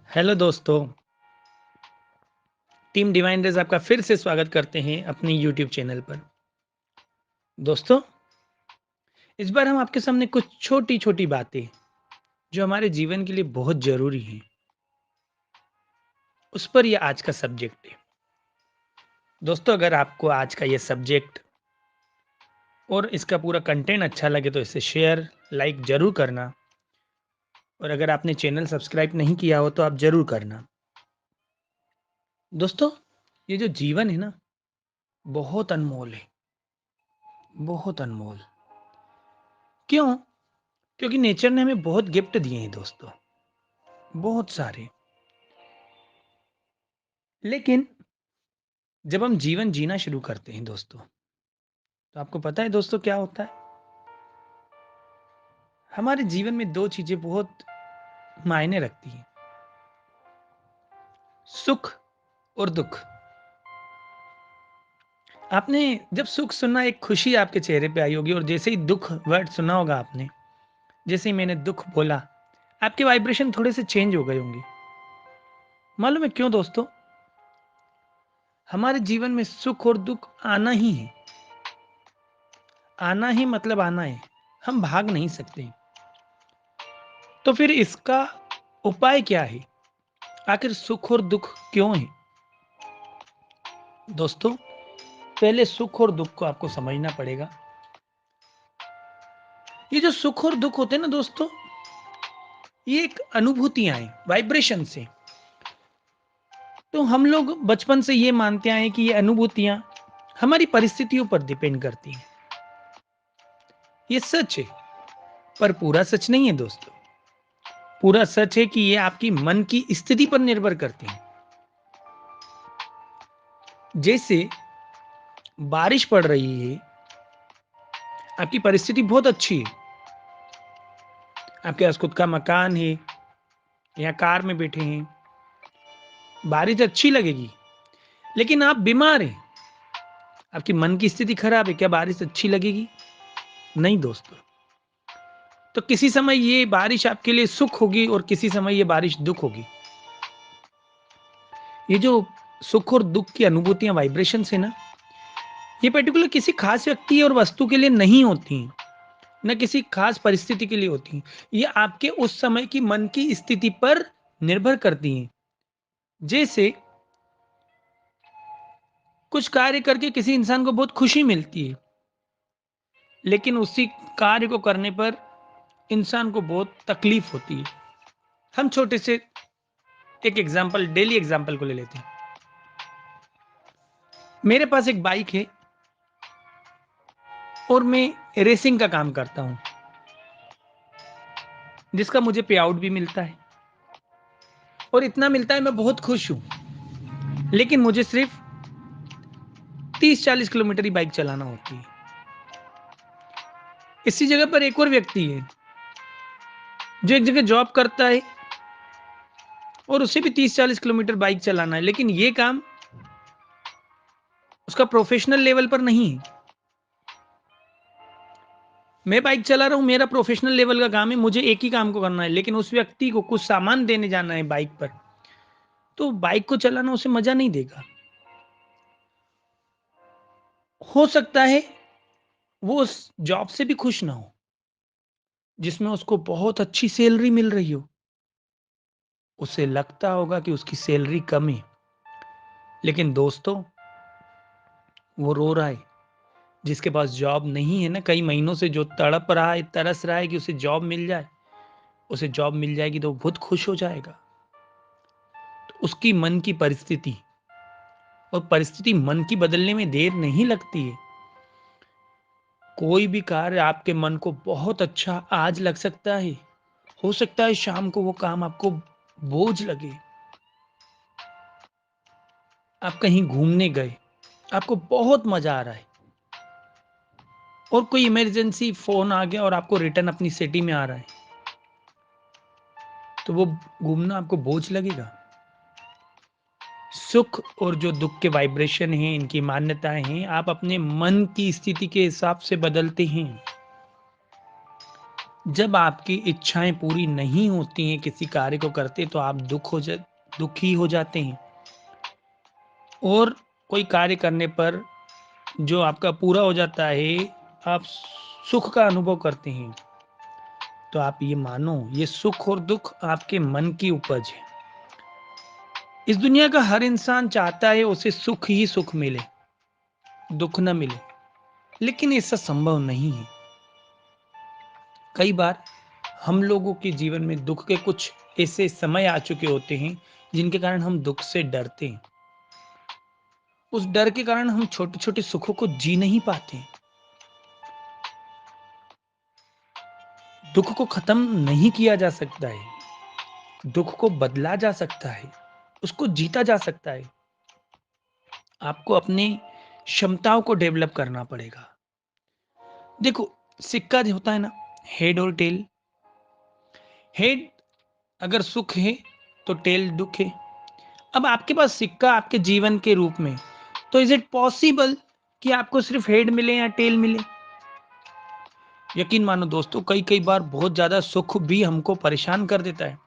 Hello दोस्तों, team divine rays आपका फिर से स्वागत करते हैं अपने यूट्यूब चैनल पर। दोस्तों, इस बार हम आपके सामने कुछ छोटी-छोटी बातें, जो हमारे जीवन के लिए बहुत ज़रूरी हैं, उस पर ये आज का सब्जेक्ट है। दोस्तों, अगर आपको आज का ये सब्जेक्ट और इसका पूरा कंटेंट अच्छा लगे तो इसे शेयर, लाइक ज़रूर करना और अगर आपने चैनल सब्सक्राइब नहीं किया हो तो आप ज़रूर करना। दोस्तों, ये जो जीवन है ना, बहुत अनमोल है, बहुत अनमोल। क्यों? क्योंकि नेचर ने हमें बहुत गिफ्ट दिए हैं दोस्तों, बहुत सारे। लेकिन जब हम जीवन जीना शुरू करते हैं दोस्तों, तो आपको पता है दोस्तों क्या होता है? हमारे जीवन में 2 चीज़ें बहुत मायने रखती हैं, सुख और दुःख। आपने जब सुख सुना एक खुशी आपके चेहरे पे आई होगी और जैसे ही दुःख वर्ड सुना होगा आपने, जैसे ही मैंने दुःख बोला, आपके वाइब्रेशन थोड़े से चेंज हो गए होंगे। मालूम है क्यों दोस्तों? हमारे जीवन में सुख और दुःख आना ही है। आना ही मतलब आना है, हम भाग नहीं सकते। तो फिर इसका उपाय क्या है? आखिर सुख और दुःख क्यों है? दोस्तों, पहले सुख और दुःख को आपको समझना पड़ेगा। ये जो सुख और दुःख होते हैं ना दोस्तों, ये एक अनुभूतियाँ हैं, वाइब्रेशन से। तो हम लोग बचपन से ये मानते आए हैं कि ये अनुभूतियाँ हमारी परिस्थितियों पर डिपेंड करती हैं। ये सच है, पर पूरा सच नहीं है दोस्तों। पूरा सच है कि ये आपकी मन की स्थिति पर निर्भर करती हैं। जैसे बारिश पड़ रही है, आपकी परिस्थिति बहुत अच्छी है। आपके पास खुद का मकान है या कार में बैठे हैं, बारिश अच्छी लगेगी। लेकिन आप बीमार हैं, आपकी मन की स्थिति खराब है, क्या बारिश अच्छी लगेगी? नहीं दोस्तों। तो किसी समय ये बारिश आपके लिए सुख होगी और किसी समय ये बारिश दुःख होगी। ये जो सुख और दुःख की अनुभूतियाँ वाइब्रेशंस है ना, ये पर्टिकुलर किसी खास व्यक्ति और वस्तु के लिए नहीं होती हैं, ना किसी खास परिस्थिति के लिए होती हैं। ये आपके उस समय की मन की स्थिति पर निर्भर करती हैं। जैसे कुछ कार्य करके किसी इंसान को बहुत खुशी मिलती है, लेकिन उसी कार्य को करने पर इंसान को बहुत तकलीफ होती है। हम छोटे से एक एग्जांपल, डेली एग्जांपल को ले लेते हैं। मेरे पास एक बाइक है और मैं रेसिंग का काम करता हूँ, जिसका मुझे पे आउट भी मिलता है और इतना मिलता है मैं बहुत खुश हूँ। लेकिन मुझे सिर्फ 30-40 किलोमीटर ही बाइक चलाना होती है। इसी जगह पर एक और व्यक्ति है, जो एक जगह जॉब करता है और उसे भी 30-40 किलोमीटर बाइक चलाना है, लेकिन ये काम उसका प्रोफेशनल लेवल पर नहीं है। मैं बाइक चला रहा हूँ, मेरा प्रोफेशनल लेवल का काम है, मुझे एक ही काम को करना है, लेकिन उस व्यक्ति को कुछ सामान देने जाना है बाइक पर, तो बाइक को चलाना उसे मजा नहीं देगा। हो सकता है वो उस जॉब से भी खुश ना हो, जिसमें उसको बहुत अच्छी सैलरी मिल रही हो। उसे लगता होगा कि उसकी सैलरी कम है, लेकिन दोस्तों, वो रो रहा है। जिसके पास जॉब नहीं है ना, कई महीनों से जो तड़प रहा है, तरस रहा है कि उसे जॉब मिल जाए, उसे जॉब मिल जाएगी तो वो बहुत खुश हो जाएगा। तो उसकी मन की परिस्थिति, और परिस्थिति मन की बदलने में देर नहीं लगती है। कोई भी कार्य आपके मन को बहुत अच्छा आज लग सकता है, हो सकता है शाम को वो काम आपको बोझ लगे। आप कहीं घूमने गए, आपको बहुत मजा आ रहा है और कोई इमरजेंसी फोन आ गया और आपको रिटर्न अपनी सिटी में आ रहा है, तो वो घूमना आपको बोझ लगेगा। सुख और जो दुःख के वाइब्रेशन हैं, इनकी मान्यताएं हैं, आप अपने मन की स्थिति के हिसाब से बदलते हैं। जब आपकी इच्छाएं पूरी नहीं होती हैं किसी कार्य को करते, तो आप दुखी हो जाते हैं। और कोई कार्य करने पर जो आपका पूरा हो जाता है, आप सुख का अनुभव करते हैं। तो आप ये मानो, ये सुख और दुख आपके मन की उपज है। इस दुनिया का हर इंसान चाहता है उसे सुख ही सुख मिले, दुख न मिले, लेकिन ऐसा संभव नहीं है। कई बार हम लोगों के जीवन में दुख के कुछ ऐसे समय आ चुके होते हैं जिनके कारण हम दुख से डरते हैं। उस डर के कारण हम छोटे छोटे सुखों को जी नहीं पाते। दुख को खत्म नहीं किया जा सकता है, दुख को बदला जा सकता है, उसको जीता जा सकता है। आपको अपनी क्षमताओं को डेवलप करना पड़ेगा। देखो, सिक्का जो होता है ना, हेड और टेल। हेड अगर सुख है तो टेल दुख है। अब आपके पास सिक्का आपके जीवन के रूप में, तो इज इट पॉसिबल कि आपको सिर्फ हेड मिले या टेल मिले? यकीन मानो दोस्तों, कई कई बार बहुत ज्यादा सुख भी हमको परेशान कर देता है।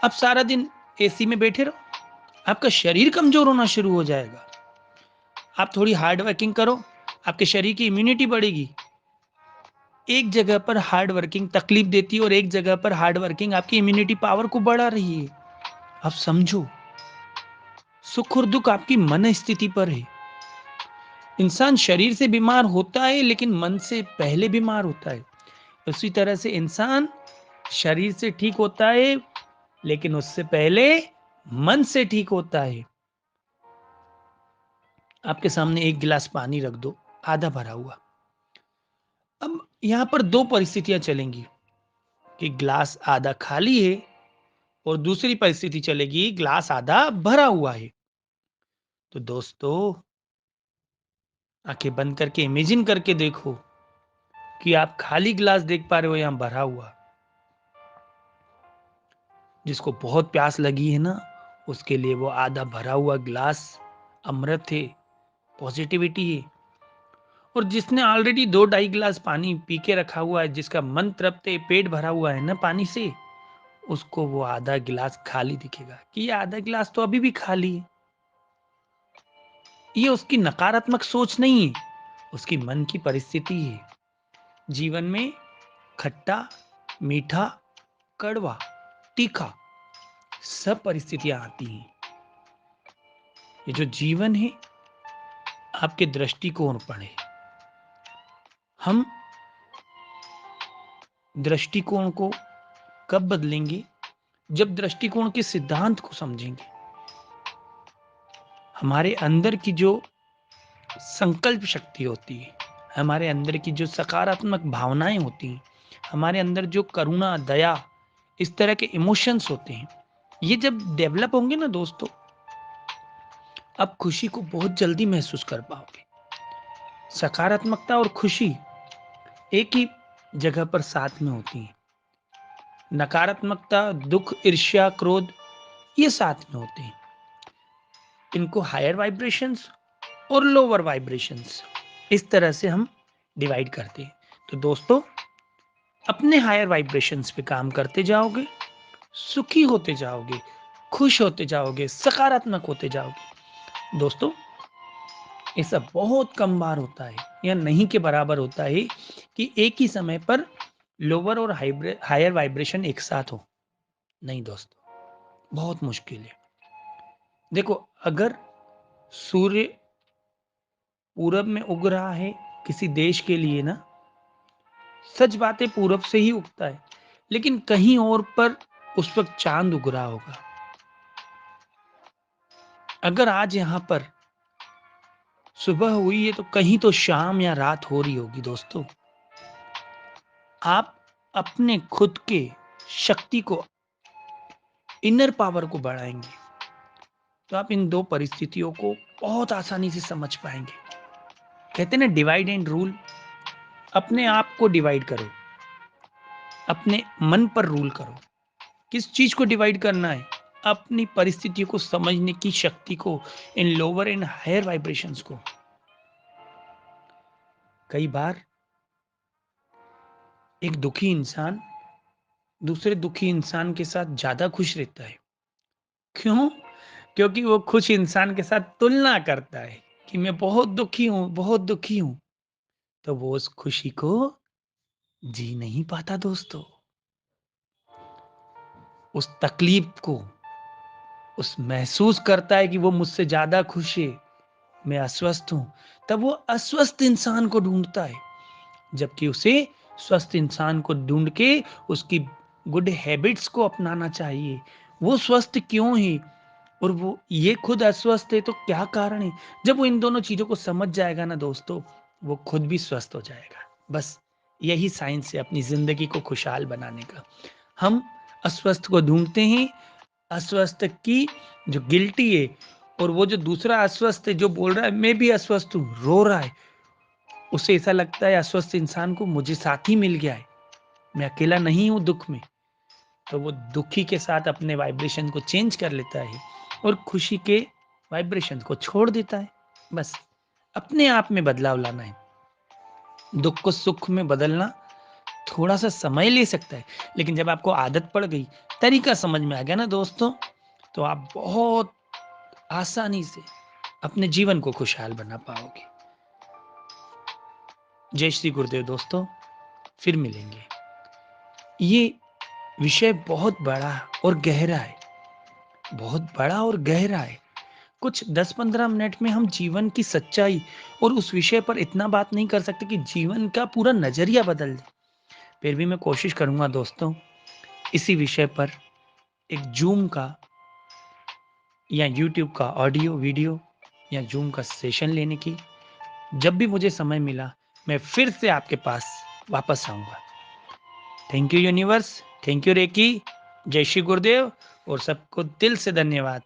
अब सारा दिन एसी में बैठे रहो, आपका शरीर कमजोर होना शुरू हो जाएगा। आप थोड़ी हार्ड वर्किंग करो, आपके शरीर की इम्यूनिटी बढ़ेगी। एक जगह पर हार्ड वर्किंग तकलीफ देती है और एक जगह पर हार्ड वर्किंग आपकी इम्यूनिटी पावर को बढ़ा रही है। अब समझो, सुख और दुख आपकी मन स्थिति पर है। इंसान शरीर से बीमार होता है लेकिन मन से पहले बीमार होता है। उसी तरह से इंसान शरीर से ठीक होता है लेकिन उससे पहले मन से ठीक होता है। आपके सामने एक गिलास पानी रख दो, आधा भरा हुआ। अब यहां पर दो परिस्थितियां चलेंगी कि ग्लास आधा खाली है और दूसरी परिस्थिति चलेगी ग्लास आधा भरा हुआ है। तो दोस्तों, आंखें बंद करके इमेजिन करके देखो कि आप खाली गिलास देख पा रहे हो या भरा हुआ। जिसको बहुत प्यास लगी है ना, उसके लिए वो आधा भरा हुआ गिलास अमृत है, पॉजिटिविटी है। और जिसने ऑलरेडी 2 ढाई गिलास पानी पी के रखा हुआ है, जिसका मन तृप्त है, पेट भरा हुआ है ना पानी से, उसको वो आधा गिलास खाली दिखेगा कि ये आधा गिलास तो अभी भी खाली है। ये उसकी नकारात्मक सोच नहीं है, उसकी मन की परिस्थिति है। जीवन में खट्टा, मीठा, कड़वा, तीखा सब परिस्थितियां आती हैं। ये जो जीवन है आपके दृष्टिकोण पर है। हम दृष्टिकोण को कब बदलेंगे? जब दृष्टिकोण के सिद्धांत को समझेंगे। हमारे अंदर की जो संकल्प शक्ति होती है, हमारे अंदर की जो सकारात्मक भावनाएं होती हैं, हमारे अंदर जो करुणा, दया, इस तरह के इमोशंस होते हैं, ये जब डेवलप होंगे ना दोस्तों, आप खुशी को बहुत जल्दी महसूस कर पाओगे। सकारात्मकता और खुशी एक ही जगह पर साथ में होती है। नकारात्मकता, दुख, ईर्ष्या, क्रोध ये साथ में होते हैं। इनको हायर वाइब्रेशंस और लोअर वाइब्रेशंस, इस तरह से हम डिवाइड करते हैं। तो दोस्तों, अपने हायर वाइब्रेशंस पे काम करते जाओगे, सुखी होते जाओगे, खुश होते जाओगे, सकारात्मक होते जाओगे। दोस्तों, ऐसा बहुत कम बार होता है या नहीं के बराबर होता है कि एक ही समय पर लोअर और हायर वाइब्रेशन एक साथ हो। नहीं दोस्तों, बहुत मुश्किल है। देखो, अगर सूर्य पूरब में उग रहा है किसी देश के लिए ना, सच बात है पूरब से ही उगता है, लेकिन कहीं और पर उस वक्त चांद उग रहा होगा। अगर आज यहाँ पर सुबह हुई है तो कहीं तो शाम या रात हो रही होगी। दोस्तों, आप अपने खुद के शक्ति को, इनर पावर को बढ़ाएंगे तो आप इन दो परिस्थितियों को बहुत आसानी से समझ पाएंगे। कहते हैं ना, डिवाइड एंड रूल। अपने आप को डिवाइड करो, अपने मन पर रूल करो। किस चीज को डिवाइड करना है? अपनी परिस्थितियों को समझने की शक्ति को, in lower and higher vibrations को। कई बार एक दुखी इंसान दूसरे दुखी इंसान के साथ ज़्यादा खुश रहता है। क्यों? क्योंकि वो खुश इंसान के साथ तुलना करता है कि मैं बहुत दुखी हूँ, बहुत दुखी हूँ। तो वो उस खुशी को जी नहीं पाता दोस्तों। उस तकलीफ को उस महसूस करता है कि वो मुझसे ज़्यादा खुश है, मैं अस्वस्थ हूँ। तब वो अस्वस्थ इंसान को ढूँढता है, जबकि उसे स्वस्थ इंसान को ढूँढ के उसकी गुड हैबिट्स को अपनाना चाहिए। वो स्वस्थ क्यों है और वो ये खुद अस्वस्थ है तो क्या कारण है? जब वो इन दोनों चीज़ों को समझ जाएगा ना दोस्तों, वो खुद भी स्वस्थ हो जाएगा। बस यही साइंस है अपनी ज़िंदगी को खुशहाल बनाने का। हम अस्वस्थ को ढूँढते हैं, अस्वस्थ की जो गिल्टी है और वो जो दूसरा अस्वस्थ है जो बोल रहा है मैं भी अस्वस्थ हूँ, रो रहा है, उसे ऐसा लगता है अस्वस्थ इंसान को मुझे साथी मिल गया है, मैं अकेला नहीं हूँ दुःख में। तो वो दुखी के साथ अपने वाइब्रेशन को चेंज कर लेता है और खुशी के वाइब्रेशन को छोड़ देता है। बस अपने आप में बदलाव लाना है। दुःख को सुख में बदलना थोड़ा-सा समय ले सकता है, लेकिन जब आपको आदत पड़ गई, तरीका समझ में आ गया ना दोस्तों, तो आप बहुत आसानी से अपने जीवन को खुशहाल बना पाओगे। जय श्री गुरुदेव दोस्तों, फिर मिलेंगे। ये विषय बहुत बड़ा और गहरा है, बहुत बड़ा और गहरा है। कुछ 10-15 मिनट में हम जीवन की सच्चाई और उस विषय पर इतना बात नहीं कर सकते कि जीवन का पूरा नज़रिया बदल दे। फिर भी मैं कोशिश करूँगा दोस्तों, इसी विषय पर एक ज़ूम का या यूट्यूब का ऑडियो, वीडियो या ज़ूम का सेशन लेने की। जब भी मुझे समय मिला, मैं फिर से आपके पास वापस आऊँगा। Thank you universe, thank you reiki, जय श्री गुरुदेव और सबको दिल से धन्यवाद।